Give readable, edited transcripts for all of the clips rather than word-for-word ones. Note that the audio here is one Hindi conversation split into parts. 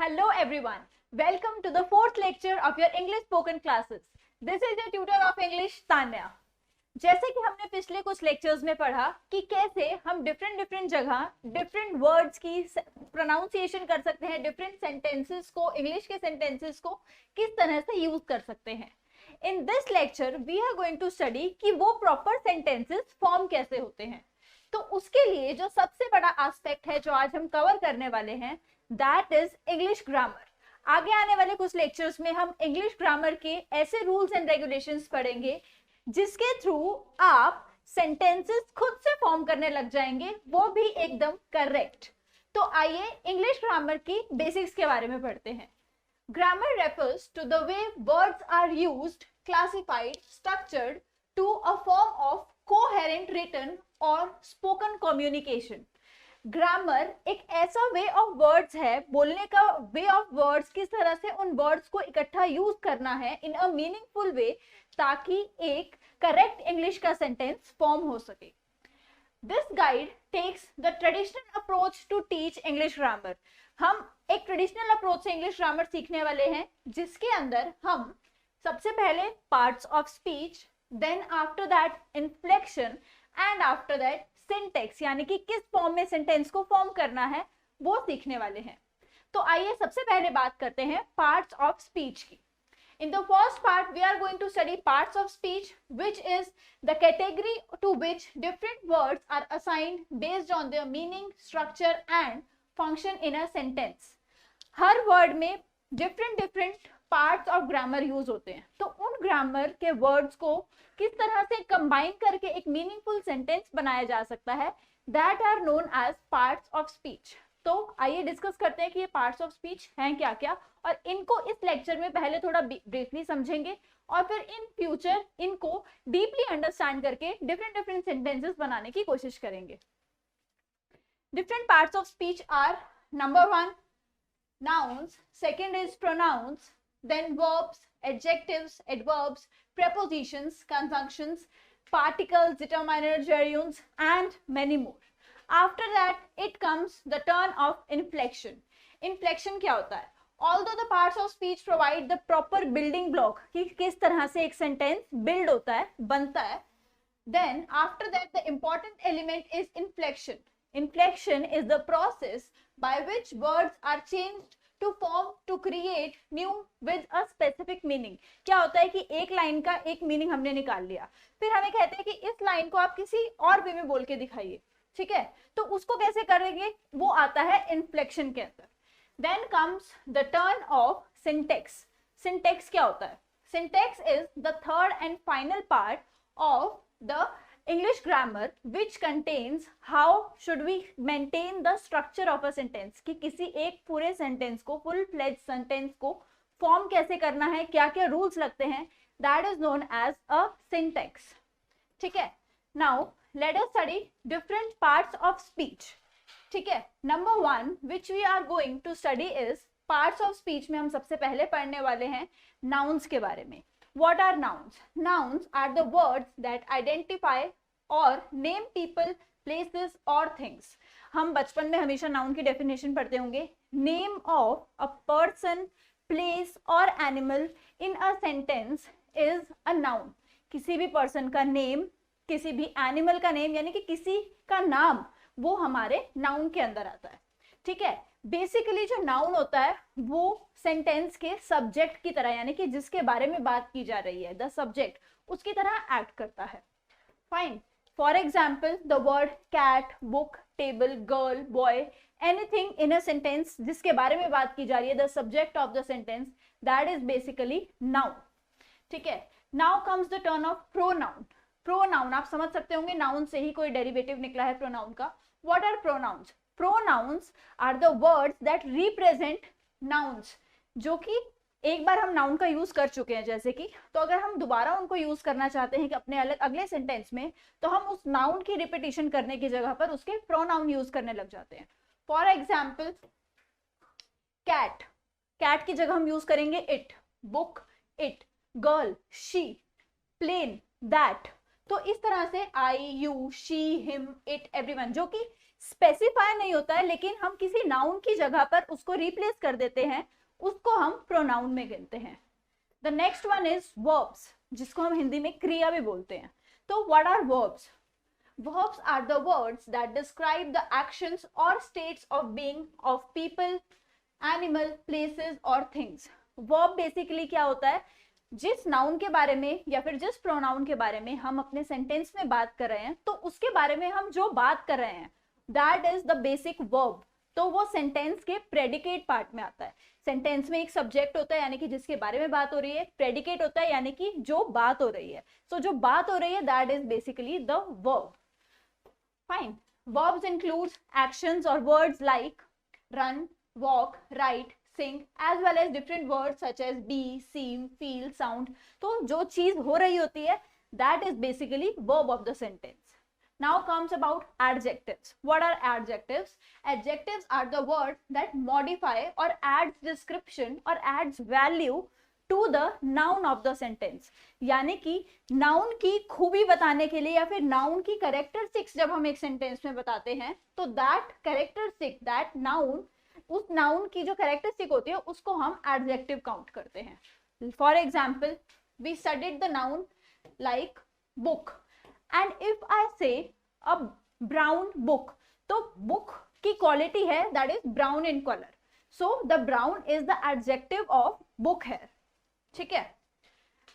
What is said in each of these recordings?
Hello everyone. Welcome to the fourth lecture of your English spoken classes. This is your tutor of English Tanya. जैसे कि हमने पिछले कुछ लेक्चर्स में पढ़ा कि कैसे हम डिफरेंट जगह डिफरेंट वर्ड्स की प्रोनाउंसिएशन कर सकते हैं, डिफरेंट सेंटेंसेस को, इंग्लिश के सेंटेंसेस को किस तरह से यूज कर सकते हैं. In this lecture we are going to study कि वो प्रॉपर सेंटेंसेस फॉर्म कैसे होते हैं. तो उसके लिए जो सबसे बड़ा एस्पेक्ट है जो आज हम कवर करने वाले हैं, दैट इज इंग्लिश ग्रामर. आगे आने वाले कुछ लेक्चर्स में हम इंग्लिश ग्रामर के ऐसे रूल्स एंड रेगुलेशंस पढ़ेंगे जिसके थ्रू आप सेंटेंसेस खुद से फॉर्म करने लग जाएंगे, वो भी एकदम करेक्ट. तो आइए इंग्लिश ग्रामर की बेसिक्स के बारे में पढ़ते हैं. Grammar refers to the way words are used, classified, structured to a form of coherent written और स्पोकन कम्युनिकेशन. ग्रामर एक ऐसा वे ऑफ वर्ड्स है, बोलने का वे ऑफ वर्ड्स, किस तरह से उन वर्ड्स को इकट्ठा यूज करना है इन अ मीनिंगफुल वे ताकि एक करेक्ट इंग्लिश का सेंटेंस फॉर्म हो सके. This guide takes the traditional approach to teach English grammar. हम एक ट्रेडिशनल अप्रोच से इंग्लिश ग्रामर सीखने वाले हैं जिसके अंदर हम सबसे पहले parts of speech, then after that inflection and after that syntax, यानी कि किस फॉर्म में सेंटेंस को फॉर्म करना है वो सीखने वाले हैं. तो आइए सबसे पहले बात करते हैं पार्ट्स ऑफ स्पीच की. In the first part, we are going to study parts of speech, which is the category to which different words are assigned based on their meaning, structure and function in a sentence. Her word में different parts of grammar use होते हैं. तो उन grammar के words को किस तरह से combine करके एक meaningful sentence बनाया जा सकता है, that are known as parts of speech. तो आइए डिस्कस करते हैं कि ये पार्ट्स ऑफ स्पीच हैं क्या क्या, और इनको इस लेक्चर में पहले थोड़ा ब्रीफली समझेंगे और फिर इन फ्यूचर इनको डीपली अंडरस्टैंड करके डिफरेंट सेंटेंसेस बनाने की कोशिश करेंगे. Different parts of speech are, number 1 nouns, second is pronouns, then verbs, adjectives, adverbs, prepositions, conjunctions, particles, determiner, gerunds and many more. After that it comes the turn of inflection. Inflection क्या होता है? Although the parts of speech provide the proper building block कि किस तरह से एक sentence build होता है, बनता है, then after that the important element is inflection. Inflection is the process by which words are changed to form to create new with a specific meaning. क्या होता है कि एक लाइन का एक मीनिंग हमने निकाल लिया, फिर हमें कहते हैं कि इस लाइन को आप किसी और वे में बोल के दिखाइए, ठीक है? तो उसको कैसे करेंगे, वो आता है इन्फ्लेक्शन के अंदर. Then comes the turn of syntax. Syntax क्या होता है? Syntax is the third and final part of the English grammar which contains how should we maintain the structure of a sentence, कि किसी एक पूरे सेंटेंस को, फुल फ्लेज सेंटेंस को फॉर्म कैसे करना है, क्या क्या रूल्स लगते हैं, that is known as a syntax. ठीक है? Now let us study different parts of speech. ठीक है? Number 1 which we are going to study is parts of speech. में हम सबसे पहले पढ़ने वाले हैं nouns के बारे में. What are nouns? Nouns are the words that identify or name people, places or things. हम बचपन में हमेशा noun की definition पढ़ते होंगे. Name of a person, place or animal in a sentence is a noun. किसी भी person का name, किसी भी एनिमल का नेम, यानी कि किसी का नाम, वो हमारे नाउन के अंदर आता है. ठीक है? बेसिकली जो नाउन होता है वो सेंटेंस के सब्जेक्ट की तरह, यानी कि जिसके बारे में बात की जा रही है, द सब्जेक्ट, उसकी तरह एक्ट करता है. Fine. For example the word cat, book, table, girl, boy, anything in a sentence जिसके बारे में बात की जा रही है, the subject of the sentence, that is basically noun. ठीक है? Now comes the turn of pronoun. Pronoun आप समझ सकते होंगे, नाउन से ही कोई डेरिवेटिव निकला है प्रोनाउन का. What are pronouns? Pronouns are the words that represent nouns, जो कि एक बार हम नाउन का यूज कर चुके हैं जैसे कि, तो अगर हम दोबारा उनको यूज करना चाहते हैं कि अपने अगले सेंटेंस में, तो हम उस नाउन की रिपीटिशन करने की जगह पर उसके प्रोनाउन यूज करने लग जाते हैं. फॉर एग्जाम्पल कैट, कैट की जगह हम यूज करेंगे it, book it, girl she, plane that. तो इस तरह से I, you, she, him, it, everyone, जो कि स्पेसिफाई नहीं होता है, लेकिन हम किसी नाउन की जगह पर उसको रिप्लेस कर देते हैं, उसको हम प्रोनाउन में गिनते हैं। The next one is verbs, जिसको हम हिंदी में क्रिया भी बोलते हैं। तो what are verbs? Verbs are the words that describe the actions or states of being of people, animal, places or things. Verb basically क्या होता है? जिस नाउन के बारे में या फिर जिस प्रोनाउन के बारे में हम अपने सेंटेंस में बात कर रहे हैं, तो उसके बारे में हम जो बात कर रहे हैं, that is the basic verb. तो वो सेंटेंस के प्रेडिकेट पार्ट में आता है। सेंटेंस में एक सब्जेक्ट होता है, यानी कि जिसके बारे में बात हो रही है, प्रेडिकेट होता है, यानी कि जो बात हो रही है। सो जो बात हो रही है, that is basically the verb. Fine. Verbs includes actions or words like run, walk, write, sing, as well as different words such as be, seem, feel, sound. तो जो चीज हो रही होती है, that is basically verb of the sentence. Now comes about adjectives. What are adjectives? Adjectives are the words that modify or adds description or adds value to the noun of the sentence. यानी कि नाउन की खूबी बताने के लिए या फिर नाउन की कैरेक्टरिस्टिक्स जब हम एक सेंटेंस में बताते हैं, तो दैट कैरेक्टरिस्टिक, दैट नाउन, उस नाउन की जो कैरेक्टरिस्टिक होती है उसको हम एडजेक्टिव काउंट करते हैं। For example, we studied the noun like book, and if I say a brown book, तो बुक की क्वालिटी है that is brown in colour, so the brown is the adjective of book है। ठीक है।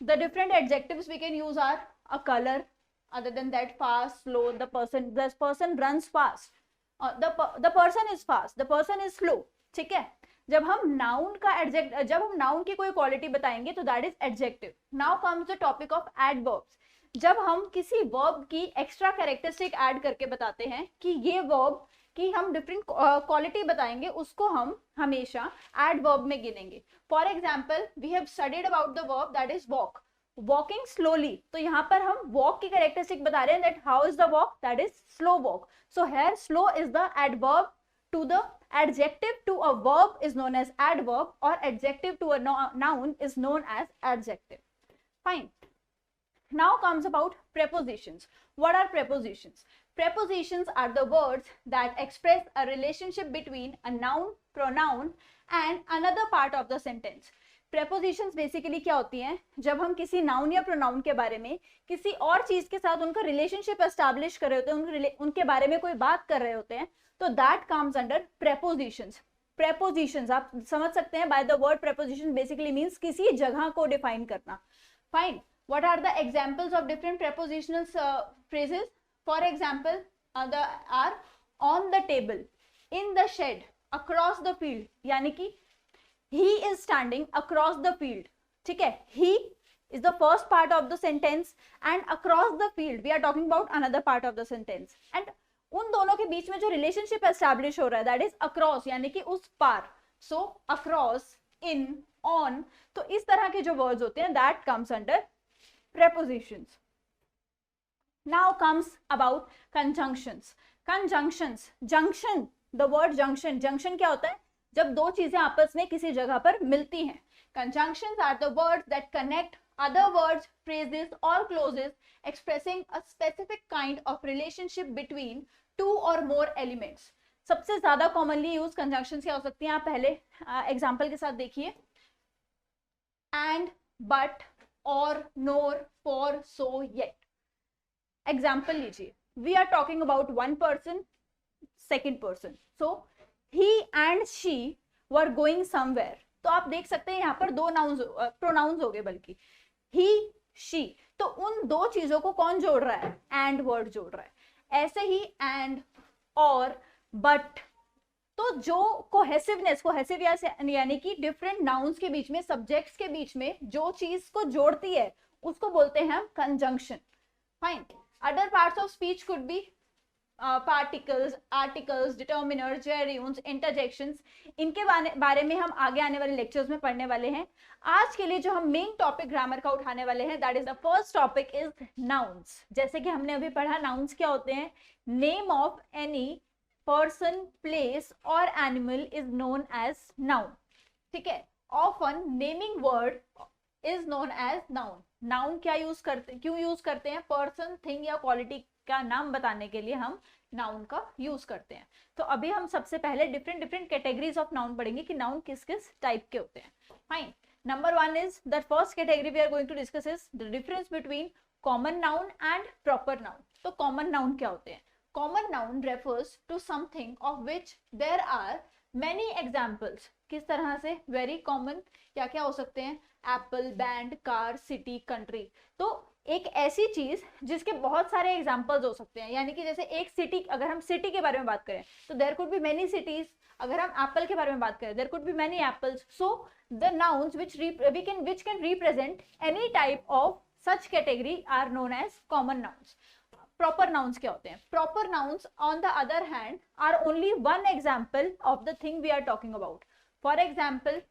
The different adjectives we can use are a color, other than that fast, slow, the person runs fast, the person is fast, the person is slow। ठीक है। जब हम नाउन का एडजेक्ट, जब हम नाउन की कोई क्वालिटी बताएंगे तो that is adjective. Now comes the topic of adverbs. जब हम किसी वर्ब की एक्स्ट्रा कैरेक्टरिस्टिक ऐड करके बताते हैं कि ये वर्ब कि हम डिफरेंट क्वालिटी बताएंगे, उसको हम हमेशा एडवर्ब में गिनेंगे। For example, we have studied about the verb that is walk, walking slowly, तो यहाँ पर हम वॉक की कैरेक्टरिस्टिक बता रहे हैं that how is the walk, that is slow walk. So here slow is the adverb to the adjective to a verb is known as adverb, or adjective to a noun is known as adjective. Fine. Now comes about prepositions. What are prepositions? Prepositions are the words that express a relationship between a noun, pronoun and another part of the sentence. Prepositions basically क्या होती हैं? जब हम किसी नाउन या प्रोनाउन के बारे में किसी और चीज के साथ उनका रिलेशनशिप एस्टैब्लिश कर रहे होते हैं, उनके बारे में कोई बात कर रहे होते हैं, तो that comes under prepositions. Prepositions आप समझ सकते हैं, bye the word preposition basically means किसी जगह को डिफाइन करना। Fine. What are the examples of different prepositional phrases? For example, are on the table, in the shed, across the field, यानी कि he is standing across the field। ठीक है। he is the first part of the sentence and across the field we are talking about another part of the sentence, and उन दोनों के बीच में जो रिलेशनशिप एस्टैब्लिश हो रहा है दैट इज अक्रॉस, यानी कि उस पार। सो अक्रॉस, इन, ऑन, तो इस तरह के जो वर्ड्स होते हैं that comes under prepositions. Now comes about conjunctions. Conjunctions, junction, the word junction, junction क्या होता है? जब दो चीजें आपस में किसी जगह पर मिलती हैं। Conjunctions are the words that connect other words, phrases or clauses expressing a specific kind of relationship between two or more elements. सबसे ज्यादा commonly used conjunctions क्या हो सकती हैं? आप पहले एग्जाम्पल के साथ देखिए, and, but, or, nor, for, so, yet. Example लीजिए, we are talking about one person, second person, so he and she were going somewhere। तो आप देख सकते हैं यहाँ पर दो नाउन्स, प्रोनाउंस हो गए, बल्कि he, she, तो उन दो चीजों को कौन जोड़ रहा है? and वर्ड जोड़ रहा है। ऐसे ही and, और, but, तो जो कोहेसिवनेस, कोहेसिव यानी कि डिफरेंट नाउन्स के बीच में, सब्जेक्ट्स के बीच में जो चीज को जोड़ती है उसको बोलते हैं हम conjunction. Fine. Other parts of speech could be particles, articles, determiner, gerunds, interjections. इनके बारे में हम आगे आने वाले लेक्चर्स में पढ़ने वाले हैं। आज के लिए जो हम मेन टॉपिक ग्रामर का उठाने वाले हैं that is the first topic is nouns. जैसे कि हमने अभी पढ़ा, नाउन्स क्या होते हैं? Name of any person, place or animal is known as noun। ठीक है। Often naming word is known as noun। noun क्या यूज करते, क्यों यूज करते हैं? person, thing या quality का नाम बताने के लिए हम नाउन का यूज करते हैं। तो अभी हम सबसे पहले different different categories of noun पढ़ेंगे कि नाउन किस किस टाइप के होते हैं। Fine, number one is the first category we are going to discuss is the difference between common noun and proper noun. तो कॉमन नाउन क्या होते हैं? Common noun refers to something of which there are many examples. किस तरह से? Very common. क्या क्या हो सकते हैं? Apple, band, car, city, country. तो एक ऐसी चीज जिसके बहुत सारे एग्जाम्पल्स हो सकते हैं, यानी कि जैसे एक सिटी, अगर हम सिटी के बारे में बात करें तो there could be many cities. अगर हम एप्पल के बारे में बात करें there could be many apples. So the nouns which can represent any type of such category are known as common nouns. Proper nouns क्या होते हैं? Proper nouns on the other hand are only one example of the thing we are talking about. For example,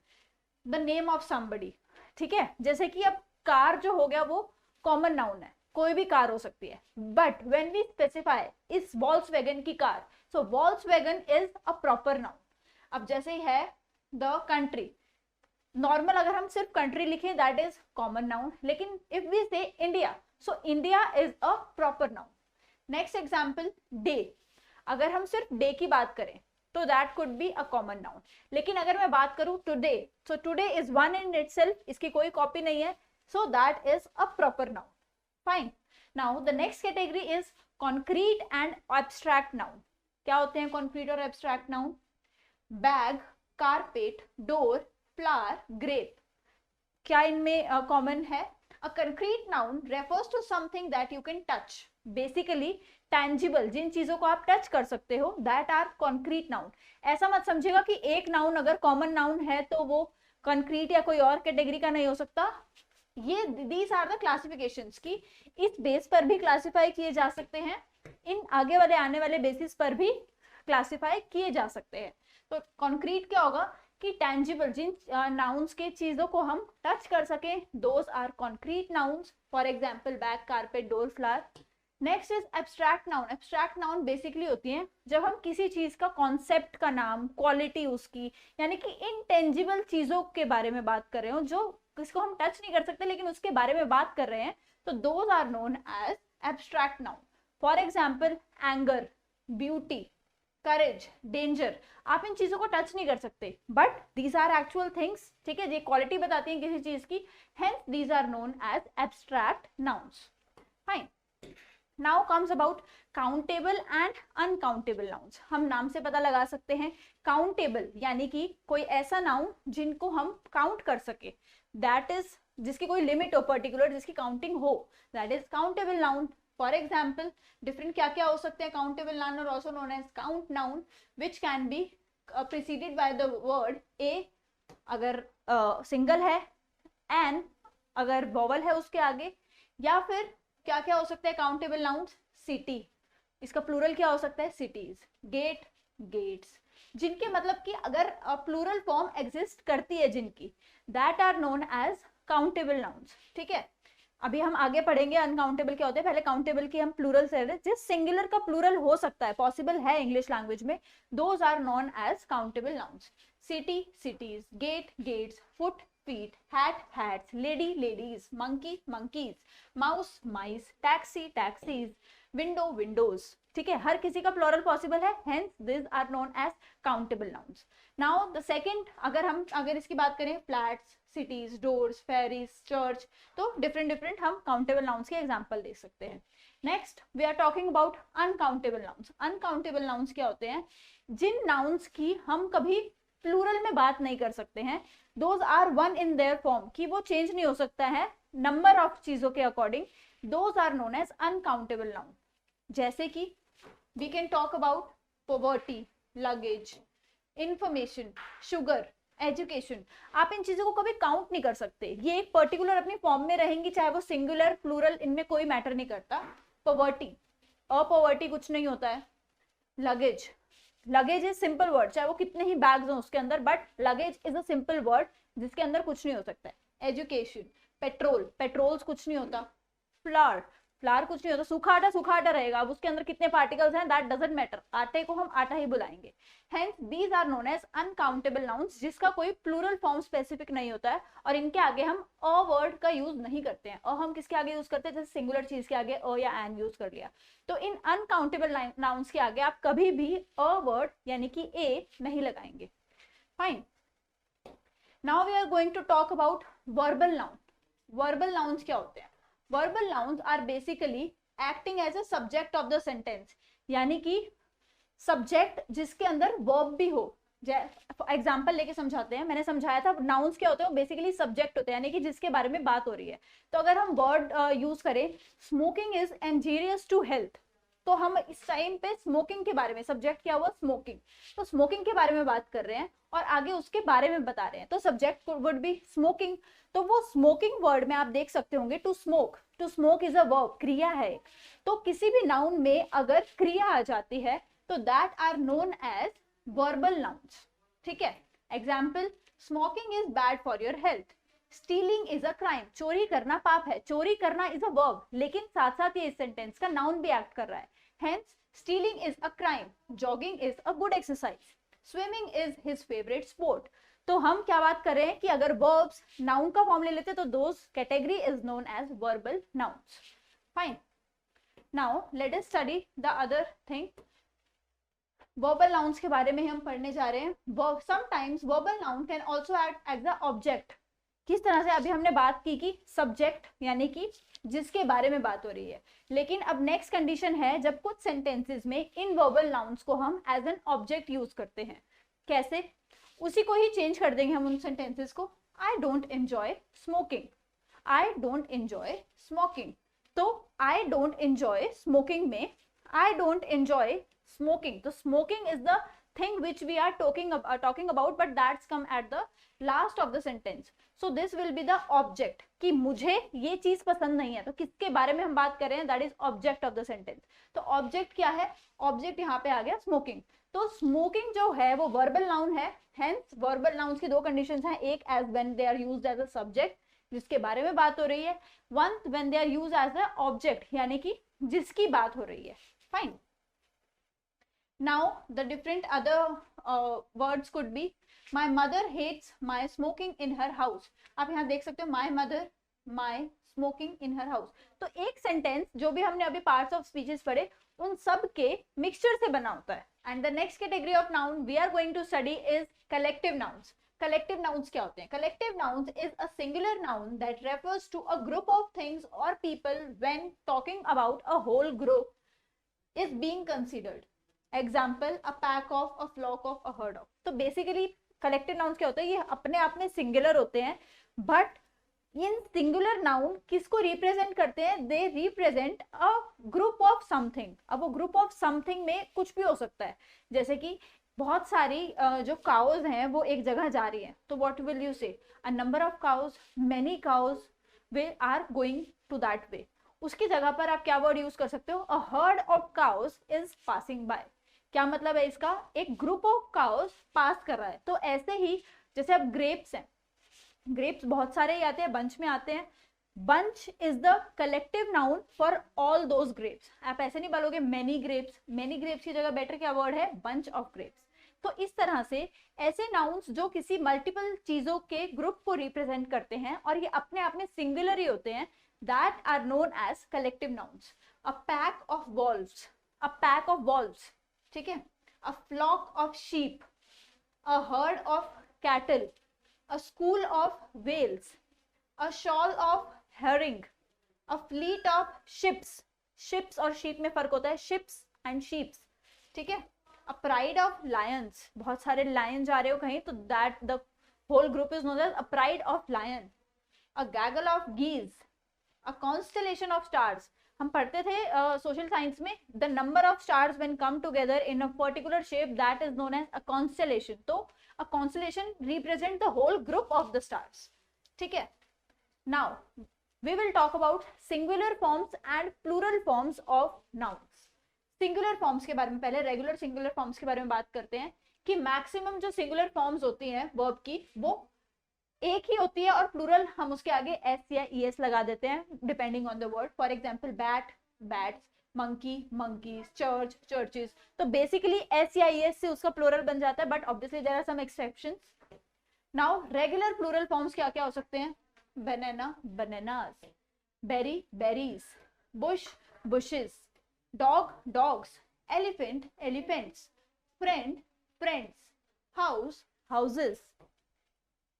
the name of somebody. ठीक है, जैसे कि अब कार जो हो गया वो कॉमन नाउन है, कोई भी कार हो सकती है, बट व्हेन वी स्पेसिफाई इस वॉल्क्सवैगन की car, so Volkswagen is a proper noun. अब जैसे ही है द कंट्री, नॉर्मल अगर हम सिर्फ कंट्री लिखें दैट इज कॉमन नाउन, लेकिन इफ वी से India, so India is a proper noun. Next example, day. अगर हम सिर्फ डे की बात करें तो that could be a common noun, लेकिन अगर मैं बात करूं today, so today is one in itself, इसकी कोई कॉपी नहीं है, so that is a proper noun. Fine, now the next category is concrete and abstract noun. क्या होते हैं कॉन्क्रीट और abstract noun? Bag, carpet, door, flower, grape. क्या इनमें कॉमन है? A concrete noun refers to something that you can touch, basically tangible, जिन चीजों को आप टच कर सकते हो, दैट आर कॉन्क्रीट नाउन। ऐसा मत समझेगा कि एक नाउन अगर कॉमन नाउन है तो वो कंक्रीट या कोई और कैटेगरी का नहीं हो सकता। ये दीज आर द क्लासिफिकेशंस की इस बेस पर भी क्लासिफाई किए जा सकते हैं, इन आगे वाले आने वाले बेसिस पर भी क्लासिफाई किए जा सकते हैं। तो कॉन्क्रीट क्या होगा कि टैंजिबल, जिन नाउन्स के चीजों को हम टच कर सके, those are concrete nouns. For example bag, carpet, door, flower. Next is abstract noun. Abstract noun basically होती है जब हम किसी चीज का कॉन्सेप्ट का नाम, क्वालिटी उसकी, यानी कि इनटेंजिबल चीजों के बारे में बात कर रहे हो, जो किसको हम टच नहीं कर सकते लेकिन उसके बारे में बात कर रहे हैं, तो those are known as abstract noun. For example anger, beauty, courage, danger. आप इन चीजों को टच नहीं कर सकते, but these are actual things. ठीक है, ये क्वालिटी बताती हैं किसी चीज की, hence these are known as abstract nouns. Fine, now comes about countable and uncountable nouns. हम नाम से पता लगा सकते हैं। काउंटेबल यानी कि कोई ऐसा नाउन जिनको हम काउंट कर सके, दैट इज जिसकी कोई लिमिट हो पर्टिकुलर, जिसकी काउंटिंग हो, that is countable noun. For example different क्या क्या हो सकते हैं काउंटेबल नाउन, और also known as count noun, which can be preceded by the word a अगर सिंगल है, एन अगर वॉवल है उसके आगे, या फिर क्या क्या हो सकता है काउंटेबल नाउन्स? सिटी, इसका प्लूरल क्या हो सकता है? सिटीज। गेट, गेट्स, जिनके मतलब कि अगर प्लूरल फॉर्म एग्जिस्ट करती है जिनकी, that are known as countable nouns. ठीक है, अभी हम आगे पढ़ेंगे अनकाउंटेबल क्या होते हैं, पहले काउंटेबल की हम प्लूरल से, जिस सिंगुलर का प्लूरल हो सकता है, पॉसिबल है इंग्लिश लैंग्वेज में, those are known as countable nouns. City, cities, gate, gates, foot, feet, hat, hats, lady, ladies, monkey, monkeys, mouse, mice, taxi, taxis, window, windows। ठीक है, हर किसी का प्लूरल पॉसिबल है, hence these are known as countable nouns। Now the second, अगर इसकी बात करें, flats, cities, doors, ferries, church, तो डिफरेंट हम काउंटेबल नाउन्स के एग्जाम्पल दे सकते हैं। Next we are talking about uncountable nouns. Uncountable nouns क्या होते हैं? जिन नाउन्स की हम कभी प्लूरल में बात नहीं कर सकते हैं, those are one in their form, कि वो चेंज नहीं हो सकता है नंबर ऑफ चीजों के according, those are known as uncountable noun. जैसे कि we can talk about poverty, luggage, information, sugar, education. आप इन चीजों को कभी काउंट नहीं कर सकते, ये एक पर्टिकुलर अपनी फॉर्म में रहेंगी, चाहे वो सिंगुलर प्लूरल, इनमें कोई मैटर नहीं करता। पॉवर्टी, अपॉवर्टी कुछ नहीं होता है। Luggage, luggage is simple word, चाहे वो कितने ही बैग्स हो उसके अंदर, but luggage is a simple word जिसके अंदर कुछ नहीं हो सकता है। एजुकेशन, पेट्रोल, पेट्रोल्स कुछ नहीं होता। फ्लावर, फ्लावर कुछ नहीं होता, सूखा आटा रहेगा, अब उसके अंदर कितने पार्टिकल्स हैं दैट डजंट मैटर, आटे को हम आटा ही बुलाएंगे। Hence these are known as uncountable nouns, जिसका कोई प्लूरल फॉर्म स्पेसिफिक नहीं होता है, और इनके आगे हम अ वर्ड का यूज नहीं करते हैं। और हम किसके आगे यूज करते हैं, जैसे सिंगुलर चीज के आगे अ या एन यूज कर लिया। तो इन अनकाउंटेबल नाउन्स के आगे आप कभी भी अ वर्ड यानी कि ए नहीं लगाएंगे। Fine, now we are going to talk about verbal noun. Verbal nouns क्या होते हैं? Verbal nouns are basically acting as a subject of the sentence, यानी कि सब्जेक्ट जिसके अंदर वर्ब भी हो। एग्जाम्पल लेके समझाते हैं, मैंने समझाया था नाउन्स क्या होते हैं, बेसिकली सब्जेक्ट होते हैं, यानी कि जिसके बारे में बात हो रही है। तो अगर हम वर्ड यूज करें smoking is injurious to health, तो हम इस टाइम पे स्मोकिंग के बारे में, सब्जेक्ट क्या हुआ स्मोकिंग, तो स्मोकिंग के बारे में बात कर रहे हैं और आगे उसके बारे में बता रहे हैं, तो सब्जेक्ट वुड बी स्मोकिंग। तो वो स्मोकिंग वर्ड में आप देख सकते होंगे to smoke is a verb, क्रिया है। तो किसी भी नाउन में अगर क्रिया आ जाती है तो that are known as verbal nouns. ठीक है, example smoking is bad for your health, stealing is a crime, चोरी करना पाप है, चोरी करना इज अ वर्ब, लेकिन साथ साथ ये इस सेंटेंस का नाउन भी एक्ट कर रहा है। Hence stealing is a crime, jogging is a good exercise, swimming is his favourite sport. तो हम क्या बात कर रहे हैं कि अगर वर्ब्स नाउन का फॉर्म ले लेते तो those category is known as verbal nouns. Fine, now let us study the other thing. Verbal nouns के बारे में हम पढ़ने जा रहे हैं। Sometimes verbal noun can also act as a object. किस तरह से? अभी हमने बात की कि सब्जेक्ट यानी कि जिसके बारे में बात हो रही है, लेकिन अब नेक्स्ट कंडीशन है जब कुछ सेंटेंसेस में इन वर्बल नाउन्स को हम एज एन ऑब्जेक्ट यूज करते हैं। कैसे? उसी को ही चेंज कर देंगे हम उन सेंटेंसेस को। I don't enjoy smoking, I don't enjoy smoking. तो आई डोंट एंजॉय स्मोकिंग में आई डोंट एंजॉय स्मोकिंग, तो smoking is the thing which we are talking about, but that's come at the last of the sentence. So this will be the object कि मुझे ये चीज पसंद नहीं है, तो किसके बारे में हम बात कर रहे हैं, that is object of the sentence. तो object क्या है? object यहाँ पे आ गया smoking। तो smoking जो है वो verbal noun है, hence verbal nouns की दो conditions हैं, एक as when they are used as a subject जिसके बारे में बात हो रही है, one when they are used as a object यानी कि जिसकी बात हो रही है। Fine. Now the different other words could be my mother hates my smoking in her house. आप यहाँ देख सकते हो my mother, my smoking in her house। तो एक सेंटेंस जो भी हमने अभी पार्ट्स ऑफ स्पीचेस पढ़े उन सब के मिक्सचर से बना होता है। And the next category of noun we are going to study is collective nouns. Collective nouns क्या होते हैं? Collective nouns is a singular noun that refers to a group of things और people when talking about a whole group is being considered. Example a pack of, a flock of, a herd of. तो बेसिकली कलेक्टिव नाउन्स क्या होता है? ये अपने आप में सिंगुलर होते हैं, बट इन सिंगुलर नाउन किसको रिप्रेजेंट करते हैं? They represent a group of something. अब वो ग्रुप ऑफ समथिंग में कुछ भी हो सकता है, जैसे कि बहुत सारी जो काउज हैं वो एक जगह जा रही है, तो what will you say? A number of cows, many cows वे are going to that way. उसकी जगह पर आप क्या वर्ड यूज कर सकते हो? अ herd of cows is passing by. क्या मतलब है इसका? एक ग्रुप ऑफ काउस पास कर रहा है। तो ऐसे ही जैसे अब ग्रेप्स हैं, ग्रेप्स बहुत सारे ही आते हैं, बंच में आते हैं। Bunch is the collective noun for all those grapes. आप ऐसे नहीं बोलोगे मेनी ग्रेप्स, मेनी ग्रेप्स की जगह बेटर क्या वर्ड है? Bunch of grapes. तो इस तरह से ऐसे नाउन्स जो किसी मल्टीपल चीजों के ग्रुप को रिप्रेजेंट करते हैं और ये अपने आप में सिंगुलर ही होते हैं, that are known as collective nouns. A pack of wolves, a pack of wolves, ठीक है, a flock of sheep, a herd of cattle, a school of whales, a shoal of herring, a fleet of ships. Ships और शीप में फर्क होता है, शिप्स एंड शीप्स, ठीक है। अ प्राइड ऑफ लायंस, बहुत सारे लायन जा रहे हो कहीं, तो that the whole group is known as a pride of lion. A gaggle of geese, a constellation of stars. हम पढ़ते थे सोशल साइंस में, the number of stars when come together in a particular shape that is known as a constellation. तो a constellation represent the whole group of the stars, ठीक है। Now we will talk about singular forms and plural forms of nouns. Singular forms के बारे में पहले रेगुलर सिंगुलर फॉर्म्स के बारे में बात करते हैं कि मैक्सिमम जो सिंगुलर फॉर्म्स होती हैं वर्ब की वो एक ही होती है और प्लूरल हम उसके आगे एस या ई एस लगा देते हैं depending on the word. For example bat, bats, monkey, monkeys, church, churches. तो बेसिकली एस या ई एस से उसका प्लूरल बन जाता है, but obviously there are some exceptions. Now regular plural forms क्या क्या हो सकते हैं? Banana, bananas, berry, berries, bush, bushes, dog, dogs, elephant, elephants, friend, friends, house, houses,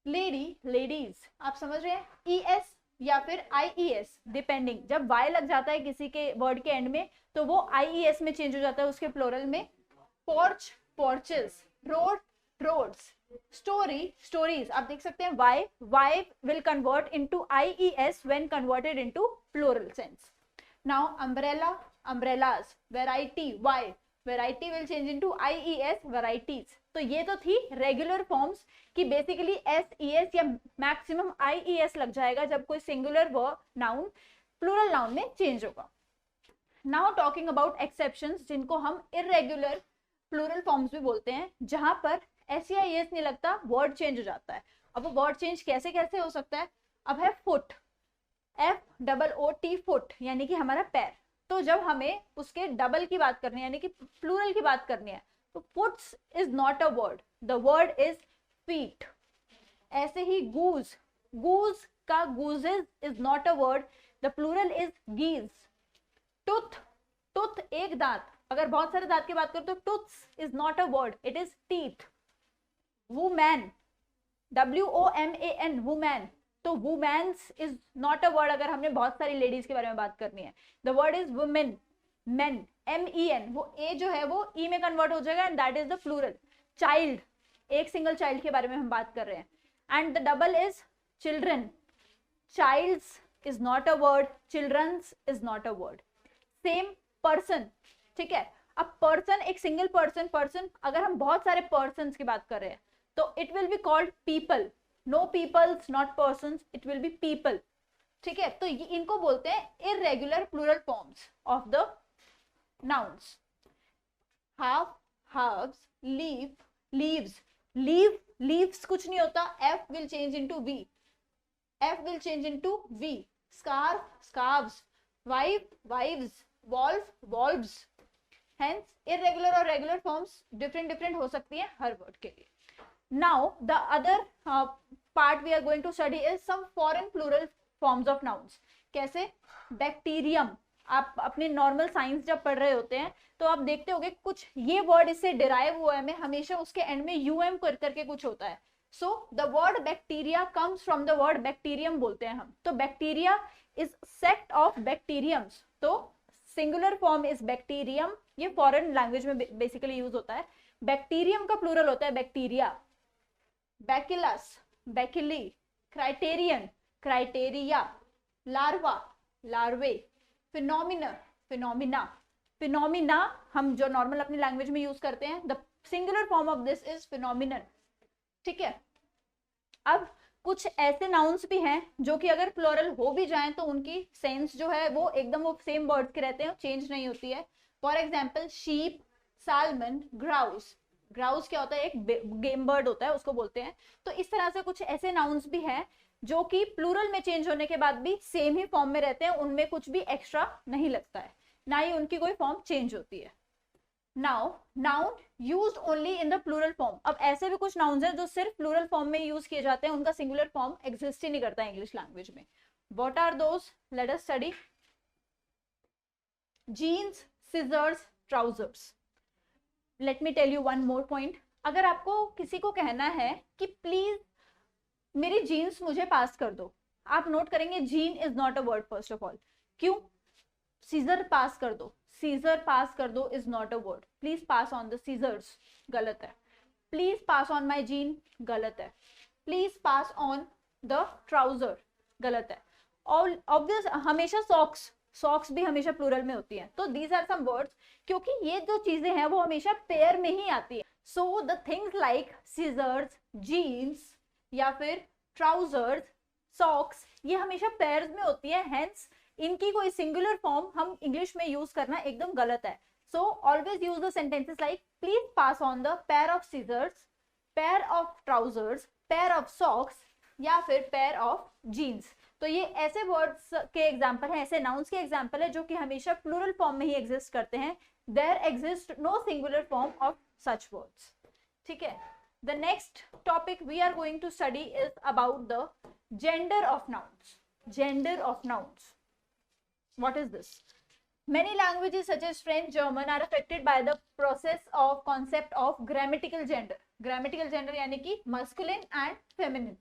lady, ladies. आप समझ रहे हैं? ES या फिर IES डिपेंडिंग. जब Y लग जाता है किसी के वर्ड के एंड में तो वो IES में चेंज हो जाता है उसके प्लोरल में. porch, porches, road, roads, story, stories. आप देख सकते हैं Y will convert into IES when converted into plural sense. Now umbrella, umbrellas, variety, variety will change into IES, varieties. तो ये तो थी रेगुलर फॉर्म्स कि बेसिकली SES या मैक्सिमम IES लग जाएगा जब कोई singular verb noun plural noun में चेंज होगा. नाउ टॉकिंग अबाउट एक्सेप्शंस जिनको हम इरेगुलर प्लूरल फॉर्म्स भी बोलते हैं, जहां पर S या ES नहीं लगता, वर्ड चेंज हो जाता है. अब वो वर्ड चेंज कैसे कैसे हो सकता है? अब है फुट, FOOT, फुट यानी कि हमारा पैर. तो जब हमें उसके डबल की बात करनी है यानी कि प्लूरल की बात करनी है तो foots is not a word, the word is feet. ऐसे ही गूज, गूज का gooses is not a word, the plural is geese. Tooth, tooth एक दांत, अगर बहुत सारे दांत की बात करो तो tooths is not a word, it is teeth. Woman, WOMAN, woman. तो womens is not a word अगर हमने बहुत सारी लेडीज के बारे में बात करनी है. The word is women. Main, MEN, वो ए जो है वो ई में कन्वर्ट हो जाएगा and that is the plural. Child, एक सिंगल चाइल्ड के बारे में हम बात कर रहे हैं and the double is children. Childs is not a word, childrens is not a word. Same person, ठीक है. अब पर्सन एक सिंगल पर्सन, पर्सन अगर हम बहुत सारे पर्सन की बात कर रहे हैं तो it will be called people. No peoples, not persons, it will be people. ठीक है. तो इनको बोलते हैं irregular plural forms of the nouns. half, halves, leaf, leaves, leaf, leaves कुछ नहीं होता, F will change into V, F will change into V. scarf, scarves, wife, wives, wolf, wolves. hence irregular और regular forms different हो सकती है हर word के लिए. now the other part we are going to study is some foreign plural forms of nouns. कैसे? bacterium. आप अपने नॉर्मल साइंस जब पढ़ रहे होते हैं तो आप देखते होंगे कुछ ये वर्ड इससे डिराइव हुआ है, में हमेशा उसके एंड में UM कर करके कुछ होता है. So the word bacteria comes from the word bacterium बोलते हैं हम. तो बैक्टीरिया इज सेक्ट ऑफ बैक्टीरियम्स. तो सिंगुलर फॉर्म इज बैक्टीरियम. ये फॉरेन लैंग्वेज में बेसिकली यूज होता है. बैक्टीरियम का प्लूरल होता है बैक्टीरिया. बैकिलस, बैकिली, क्राइटेरियन, क्राइटेरिया, लार्वा, लार्वे, फिनोमिना, फिनोमिना, फिनोमिना हम जो नॉर्मल अपनी लैंग्वेज में यूज करते हैं. The singular form of this is phenomenon. ठीक है. अब कुछ ऐसे नाउन्स भी हैं जो कि अगर प्लूरल हो भी जाएं तो उनकी सेंस जो है वो एकदम वो सेम वर्ड्स के रहते हैं, चेंज नहीं होती है. For example sheep, salmon, grouse. Grouse क्या होता है? एक गेम बर्ड होता है, उसको बोलते हैं. तो इस तरह से कुछ ऐसे नाउन्स भी हैं जो कि प्लूरल में चेंज होने के बाद भी सेम ही फॉर्म में रहते हैं, उनमें कुछ भी एक्स्ट्रा नहीं लगता है, ना ही उनकी कोई फॉर्म चेंज होती है. Now noun used only in the plural form. अब ऐसे भी कुछ नाउन्स हैं जो सिर्फ प्लूरल फॉर्म में यूज किए जाते हैं, उनका सिंगुलर फॉर्म एग्जिस्ट ही नहीं करता इंग्लिश लैंग्वेज में. What are those? Let us study. Jeans, scissors, trousers. Let me tell you one more point. अगर आपको किसी को कहना है कि प्लीज मेरी जीन्स मुझे पास कर दो, आप नोट करेंगे jean is not a word first of all. क्यों? सीजर पास कर दो, सीजर पास कर दो is not a word. Please pass on the scissors, गलत है. Please pass on my jean, गलत है. Please pass on the trouser, गलत है. और ऑब्वियस हमेशा सॉक्स, सॉक्स भी हमेशा प्लूरल में होती है. तो दीज आर सम वर्ड्स, क्योंकि ये जो चीजें हैं वो हमेशा पेयर में ही आती है. So the things like scissors, jeans या फिर ट्राउजर्स, सॉक्स, ये हमेशा पेयर्स में होती है. हेंस इनकी कोई सिंगुलर फॉर्म हम इंग्लिश में यूज करना एकदम गलत है. So always use the sentences like please pass on the pair of scissors, pair of trousers, pair of socks, या फिर पेयर ऑफ जीन्स। तो ये ऐसे वर्ड्स के एग्जाम्पल हैं, ऐसे नाउन्स के एग्जाम्पल है जो कि हमेशा प्लूरल फॉर्म में ही एग्जिस्ट करते हैं। There exist no singular form of such words. ठीक है, the next topic we are going to study is about the gender of nouns. Gender of nouns, what is this? Many languages such as French, German are affected by the process of concept of grammatical gender. Grammatical gender यानी कि masculine and feminine.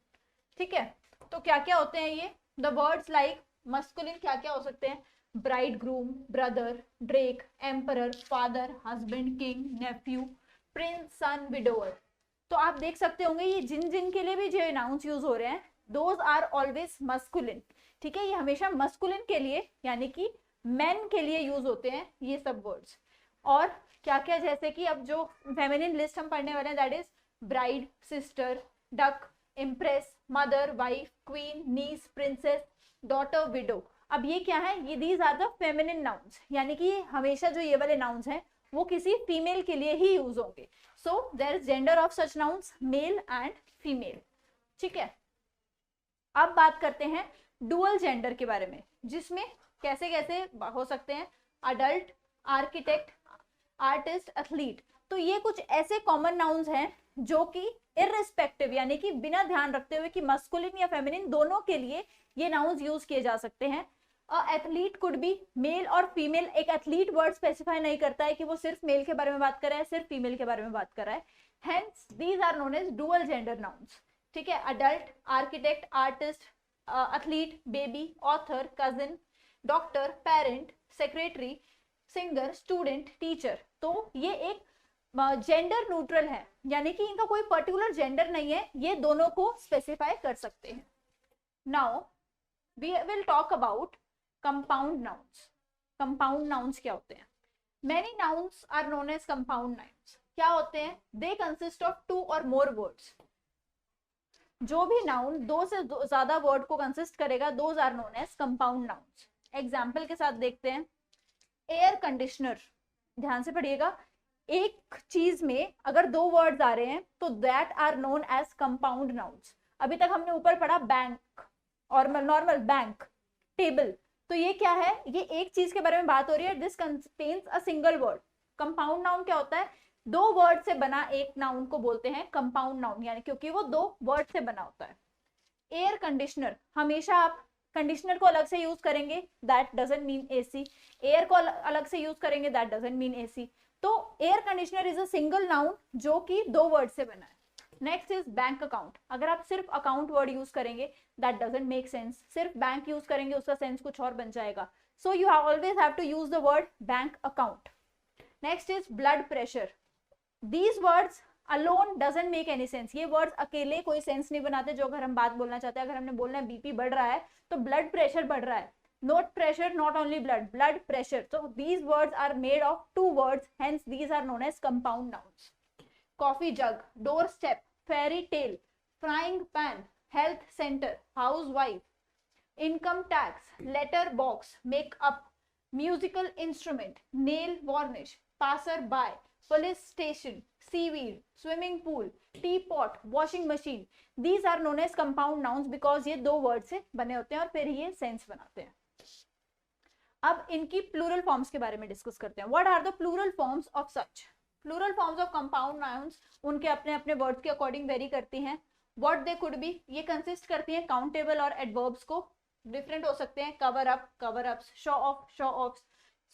ठीक है, तो क्या क्या होते हैं ये? The words like masculine क्या क्या हो सकते हैं? Bridegroom, brother, drake, emperor, father, husband, king, nephew, prince, son, widower. तो आप देख सकते होंगे ये जिन जिन के लिए भी जो नाउन्स यूज हो रहे हैं, those are always masculine. ठीक है, ये हमेशा masculine के लिए यानी कि मेन के लिए यूज होते हैं ये सब वर्ड्स। और क्या क्या, जैसे कि अब जो फेमिनिन लिस्ट हम पढ़ने वाले हैं, that is bride, sister, duck, empress, mother, wife, queen, niece, princess, daughter, widow. अब ये क्या है? ये these are the feminine nouns, यानी कि हमेशा जो ये वाले नाउन्स हैं वो किसी फीमेल के लिए ही यूज होंगे। So there is gender of such nouns male and female. ठीक है, अब बात करते हैं डुअल जेंडर के बारे में, जिसमें कैसे कैसे हो सकते हैं? Adult, architect, artist, athlete. तो ये कुछ ऐसे कॉमन नाउन्स हैं जो कि इररिस्पेक्टिव यानी कि बिना ध्यान रखते हुए कि मस्कुलिन या फेमिनिन दोनों के लिए ये नाउन्स यूज किए जा सकते हैं। एथलीट कुड बी मेल और फीमेल। एक एथलीट वर्ड स्पेसिफाई नहीं करता है कि वो सिर्फ मेल के बारे में बात कर रहा है, सिर्फ फीमेल के बारे में बात कर रहा है। Hence these are known as dual gender nouns. ठीक है, adult, architect, artist, athlete, baby, author, cousin, doctor, parent, secretary, singer, student, teacher. तो ये एक जेंडर न्यूट्रल है, यानी कि इनका कोई पर्टिकुलर जेंडर नहीं है, ये दोनों को स्पेसिफाई कर सकते हैं। Now we will talk about compound nouns. Compound nouns क्या होते हैं? Many nouns are known as compound nouns. क्या होते हैं? दे कंसिस्ट ऑफ 2 और मोर वर्ड्स। जो भी नाउन 2 से ज्यादा वर्ड को कंसिस्ट करेगा, those are known as compound nouns. Example के साथ देखते हैं। एयर कंडीशनर, ध्यान से पढ़िएगा, एक चीज में अगर 2 वर्ड्स आ रहे हैं तो that are known as compound nouns. अभी तक हमने ऊपर पढ़ा बैंक और नॉर्मल बैंक, टेबल। तो ये क्या है? ये एक चीज के बारे में बात हो रही है। This contains a single word. Compound noun क्या होता है? 2 वर्ड से बना एक नाउन को बोलते हैं कंपाउंड नाउन, यानी क्योंकि वो 2 वर्ड से बना होता है। एयर कंडीशनर, हमेशा आप कंडीशनर को अलग से यूज करेंगे, that doesn't mean AC. Air को अलग से यूज करेंगे, दैट डजंट मीन एसी। तो air conditioner is a single noun जो कि 2 वर्ड से बना है। Next is bank account. अगर आप सिर्फ अकाउंट वर्ड यूज करेंगे, दैट डजंट मेक सेंस। सिर्फ बैंक यूज करेंगे, उसका सेंस कुछ और बन जाएगा। So you always have to use the word bank account. Next is blood pressure. These words alone doesn't make any sense. ये वर्ड्स अकेले कोई सेंस नहीं बनाते। जो अगर हम बात बोलना चाहते हैं, अगर हमने बोलना है बीपी बढ़ रहा है तो ब्लड प्रेशर बढ़ रहा है, not pressure, not only blood, blood pressure. तो these words are made of 2 words, hence these are known as compound nouns. Coffee jug, door step, fairy tale, frying pan, health centre, housewife, income tax, letter box, makeup, musical instrument, nail varnish, passer by, police station, seaweed, swimming pool, teapot, washing machine. These are known as compound nouns because ये 2 वर्ड से बने होते हैं और फिर ये सेंस बनाते हैं। अब इनकी प्लूरल फॉर्म्स के बारे में डिस्कस करते हैं। What are the plural forms of such? Plural forms of compound nouns उनके अपने अपने वर्ड्स के अकॉर्डिंग वेरी करती हैं। What they could be, ये कंसिस्ट करती हैं काउंटेबल और एडवर्ब्स को। डिफरेंट हो सकते हैं, cover up, cover ups, show off, show offs,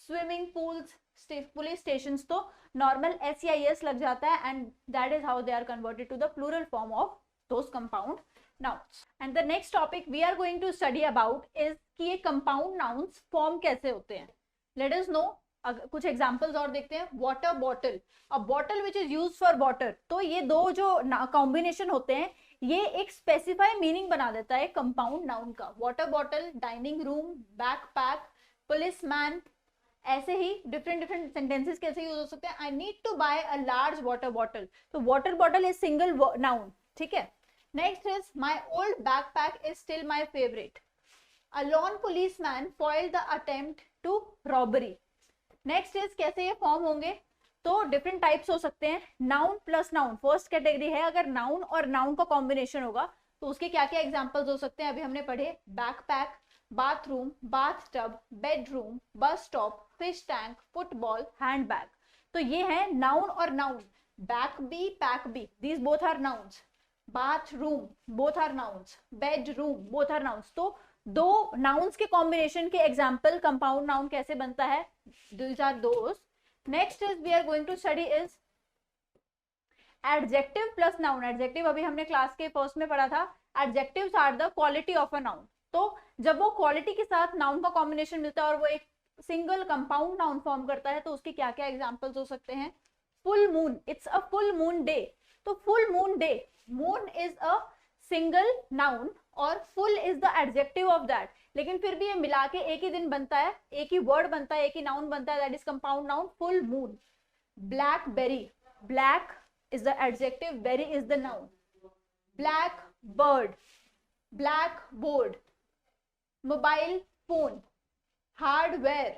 swimming pools, police station. तो नॉर्मल SEIS लग जाता है, and that is how they are converted to the plural form of those compound nouns. And the next topic we are going to study about is कि ये कंपाउंड नाउन्स फॉर्म कैसे होते हैं। लेट अस नो, कुछ एग्जांपल्स और देखते हैं। Water bottle, a bottle which is used for water. तो ये 2 जो कॉम्बिनेशन होते हैं, ये एक स्पेसिफाई मीनिंग बना देता है कंपाउंड नाउन का। Water bottle, dining room, backpack, policeman. ऐसे ही डिफरेंट डिफरेंट सेंटेंसेस कैसे यूज हो सकते हैं। I need to buy a large water bottle. तो water bottle is single noun. ठीक है, next is my old backpack is still my favourite. A lone policeman foiled the attempt to robbery. Next is कैसे ये फॉर्म होंगे, तो डिफरेंट टाइप्स हो सकते हैं। Noun plus noun first category है। अगर नाउन और नाउन का कॉम्बिनेशन होगा तो उसके क्या क्या एग्जाम्पल्स हो सकते हैं, अभी हमने पढ़े, backpack, bathroom, bath tub, bedroom, bus stop, fish tank, football, handbag. तो ये है नाउन और नाउन, बैक बी, पैक बी, these both are nouns, bathroom both are nouns, bedroom both are nouns. तो दो नाउन्स के कॉम्बिनेशन के एग्जाम्पल कंपाउंड नाउन कैसे बनता है, these are those. Next is we are going to study is adjective plus noun. Adjective अभी हमने क्लास के फर्स्ट में पढ़ा था, adjectives are the quality of a noun. तो जब वो क्वालिटी के साथ नाउन का कॉम्बिनेशन मिलता है और वो एक सिंगल कंपाउंड नाउन फॉर्म करता है, तो उसके क्या क्या एग्जांपल्स हो सकते हैं, full moon, it's a full moon day. तो full moon day, moon is a single noun और full is the adjective of that, लेकिन फिर भी ये मिला के एक ही दिन बनता है, एक ही वर्ड बनता है, एक ही नाउन बनता है, that is compound noun, full moon. Blackberry, black is the adjective, berry is the noun. Black bird, blackboard, mobile phone, hardware,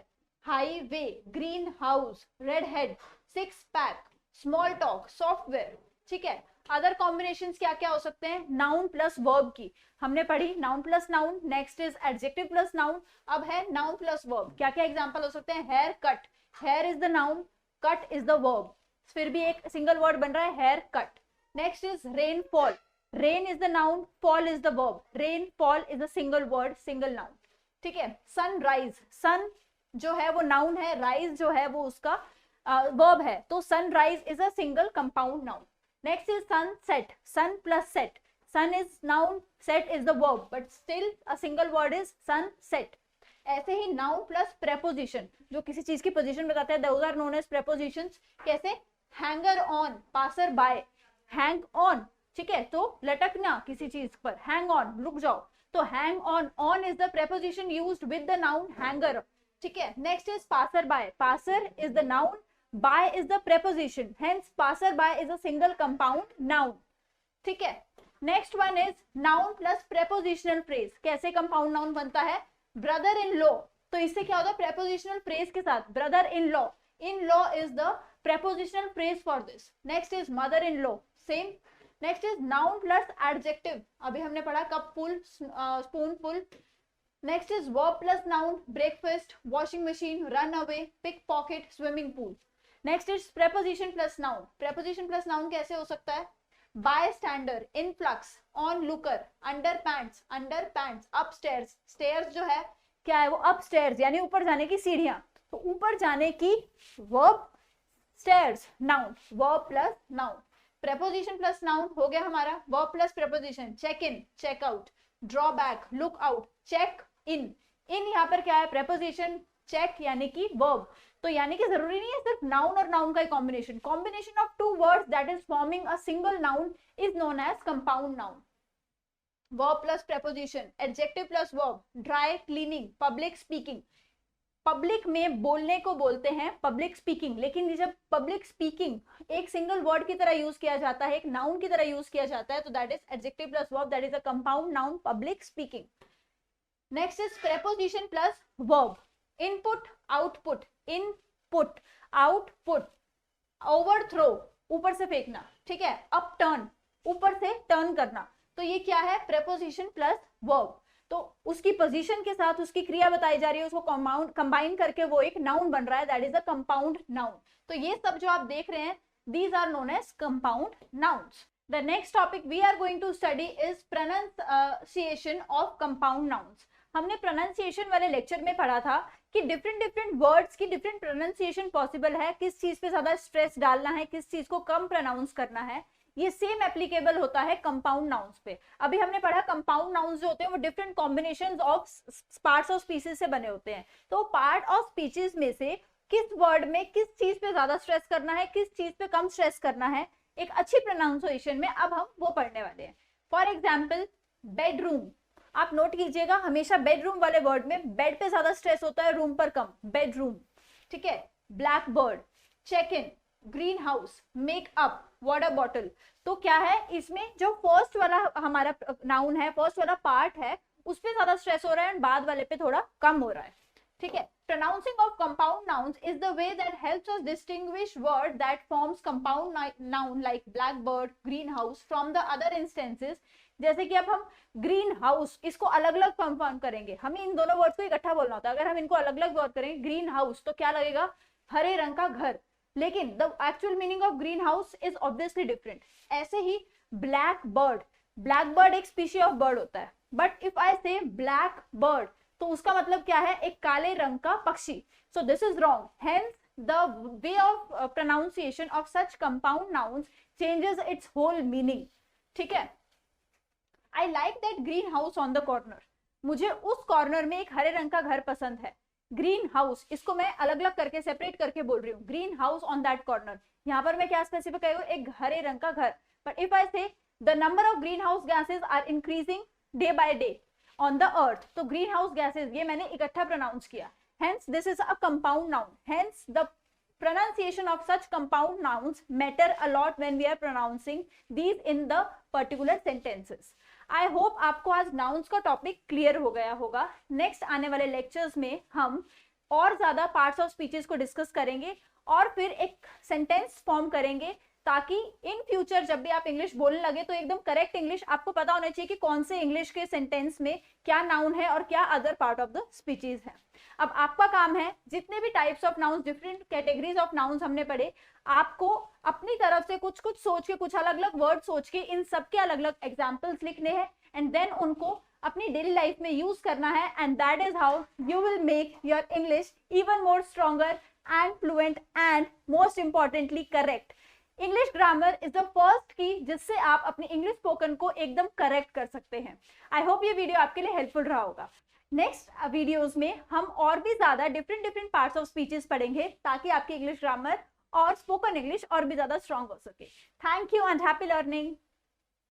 highway, greenhouse, redhead, six pack, small talk, software। ठीक है, अदर कॉम्बिनेशंस क्या क्या हो सकते हैं, नाउन प्लस वर्ब की हमने पढ़ी, noun plus noun. Next is adjective plus noun, अब है नाउन प्लस वर्ब। क्या क्या एग्जांपल हो सकते हैं, hair cut, hair is the noun, cut is the verb, फिर भी एक सिंगल वर्ड बन रहा है, hair cut. Next is rainfall, rain is the noun, fall is the verb, rainfall is a single word, single noun. ठीक है, सनराइज, सन जो है वो नाउन है, राइज जो है वो उसका वर्ब है, तो sunrise is a single compound noun. Next is sunset, sun plus set, sun is noun, set is the verb, but still a single word is sunset. ऐसे ही नाउन प्लस प्रेपोजिशन, जो किसी चीज की पोजीशन बताते हैं, those are known as prepositions. कैसे, hanger on, passer by, hang on, ठीक है, तो लटकना किसी चीज पर, हैंग ऑन, रुक जाओ, तो hang on, on is the preposition used with the noun hanger. ठीक है, next is passer by, passer is the noun, by is the preposition, hence passer by is a single compound noun. ठीक है, next one is noun plus prepositional phrase. कैसे कंपाउंड नाउन बनता है, ब्रदर इन लॉ, तो इससे क्या होता है, प्रेपोजिशनल फ्रेज के साथ, brother in law, in law is the prepositional phrase for this. Next is mother in law, same. Next is noun plus adjective, अभी हमने पढ़ा cup full, spoon full. Next is verb plus noun, breakfast, washing machine, run away, pickpocket, swimming pool. Next is preposition plus noun. preposition plus noun कैसे हो सकता है, bystander, influx, onlooker, underpants, underpants, upstairs, stairs जो है क्या है वो upstairs यानी ऊपर जाने की सीढ़ियां, तो ऊपर जाने की verb, stairs noun, verb plus noun. Preposition plus noun हो गया हमारा, verb plus preposition, check in, check out, drawback, look out, check in, in यहाँ पर क्या है, प्रेपोजिशन, चेक यानी कि वर्ब, तो यानी कि जरूरी नहीं है सिर्फ नाउन और नाउन का combination, combination of two words that is forming a single noun is known as compound noun. Verb plus preposition, adjective plus verb, dry cleaning, public speaking, public में बोलने को बोलते हैं पब्लिक स्पीकिंग, लेकिन जब पब्लिक स्पीकिंग एक सिंगल वर्ड की तरह यूज किया जाता है, एक नाउन की तरह यूज किया जाता है, तो that is adjective plus verb, that is a compound noun, public speaking. Next is preposition plus verb, input, output, input, output, overthrow, ऊपर से फेंकना, ठीक है, अप टर्न, ऊपर से टर्न करना, तो ये क्या है, प्रेपोजिशन प्लस वर्ब, तो उसकी पोजीशन के साथ उसकी क्रिया बताई जा रही है, उसको कंबाइन करके वो एक नाउन बन रहा है, that is a compound noun. तो ये सब जो आप देख रहे हैं, these are known as compound nouns. The next topic we are going to study is pronunciation of compound nouns. हमने pronunciation वाले लेक्चर में पढ़ा था कि डिफरेंट वर्ड्स की डिफरेंट प्रोनाउंसिएशन पॉसिबल है, किस चीज पे ज्यादा स्ट्रेस डालना है, किस चीज को कम प्रोनाउंस करना है, ये सेम एप्लीकेबल होता है कंपाउंड नाउन्स पे। अभी हमने पढ़ा कंपाउंड नाउन्स जो होते हैं वो different combinations of parts of species से बने होते हैं, तो पार्ट ऑफ स्पीचीज में से किस वर्ड में किस चीज पे ज्यादा स्ट्रेस करना है, किस चीज पे कम स्ट्रेस करना है, एक अच्छी प्रोनाउंसिएशन में अब हम वो पढ़ने वाले हैं। फॉर एग्जाम्पल बेडरूम, आप नोट कीजिएगा हमेशा बेडरूम वाले वर्ड में बेड पे ज्यादा स्ट्रेस होता है, रूम पर कम, बेडरूम, ठीक है। Black bird, check in, green house, makeup, water bottle, तो क्या है इसमें जो फर्स्ट वाला हमारा नाउन है, फर्स्ट वाला पार्ट है, उस पे ज्यादा स्ट्रेस हो रहा है, बाद वाले पे थोड़ा कम हो रहा है, ठीक है। Pronouncing of compound nouns is the way that helps us distinguish word that forms compound noun like blackbird, greenhouse from the other instances जैसे कि अब हम ग्रीन हाउस, इसको अलग अलग फॉर्म करेंगे, हमें इन दोनों वर्ड्स को इकट्ठा बोलना होता है। अगर हम इनको अलग अलग वर्ड करेंगे ग्रीन हाउस तो क्या लगेगा, हरे रंग का घर, लेकिन the actual meaning of green house is obviously different. ऐसे ही ब्लैक बर्ड, ब्लैक बर्ड एक स्पीशी ऑफ बर्ड होता है, बट इफ आई से ब्लैक बर्ड तो उसका मतलब क्या है, एक काले रंग का पक्षी। So this is wrong, hence the way of pronunciation of such compound nouns changes its whole meaning। ठीक है, I like that green house on the corner, मुझे उस कॉर्नर में एक हरे रंग का घर पसंद है। ग्रीन हाउस, इसको मैं अलग अलग करके सेपरेट करके बोल रही हूँ, green house on that corner, यहाँ पर मैं क्या स्पेसिफिक करूँ, एक हरे रंग का घर। But if I say the number of green house gases are increasing day by day on the earth, तो ग्रीन हाउस गैसेज ये मैंने इकट्ठा प्रोनाउंस किया, hence this is a compound noun, hence the pronunciation of such compound nouns matter a lot when we are pronouncing these in the particular sentences। I hope आपको आज nouns का टॉपिक क्लियर हो गया होगा। नेक्स्ट आने वाले लेक्चर्स में हम और ज्यादा पार्ट्स ऑफ स्पीचेस को डिस्कस करेंगे और फिर एक सेंटेंस फॉर्म करेंगे, ताकि इन फ्यूचर जब भी आप इंग्लिश बोलने लगे तो एकदम करेक्ट इंग्लिश आपको पता होना चाहिए कि कौन से इंग्लिश के सेंटेंस में क्या नाउन है और क्या other part of the speeches है। अब आपका काम है, जितने भी types of nouns, different categories of nouns हमने पढ़े, आपको अपनी तरफ से कुछ कुछ सोच के, कुछ अलग अलग वर्ड सोच के इन सब के अलग अलग एग्जाम्पल्स लिखने हैं एंड देन उनको अपनी डेली लाइफ में यूज करना है, and that is how you will make your English even more stronger and fluent and most importantly correct. English grammar is the first की जिससे आप अपनी इंग्लिश स्पोकन को एकदम करेक्ट कर सकते हैं। आई होप ये वीडियो आपके लिए हेल्पफुल रहा होगा। नेक्स्ट वीडियोस में हम और भी ज्यादा डिफरेंट पार्ट्स ऑफ स्पीचेस पढ़ेंगे, ताकि आपकी इंग्लिश ग्रामर और स्पोकन इंग्लिश और भी ज्यादा स्ट्रांग हो सके। Thank you and happy learning.